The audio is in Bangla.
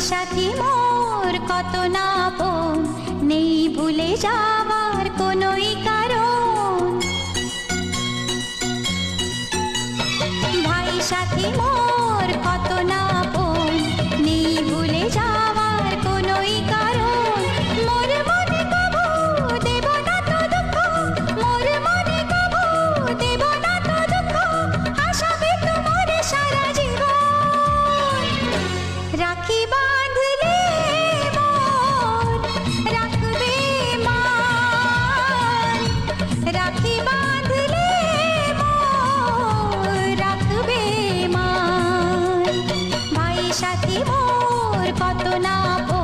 সাথী মোর কত না আপন, নেই ভুলে যাওয়ার কোনোই কারণ। ভাই সাথী মোর কত না আপন, নেই ভুলে যাওয়ার কোনোই কারণ। মোর মনে কবু দেব না তো দুঃখ, মোর মনে কবু দেব না তো দুঃখ, আশাবে তোমার সারা জীবন। রাখি বাঁধলে মোর রাখবে মান, রাখি বাঁধলে মোর রাখবে মান। ভাই সাথী মোর কত না আপন,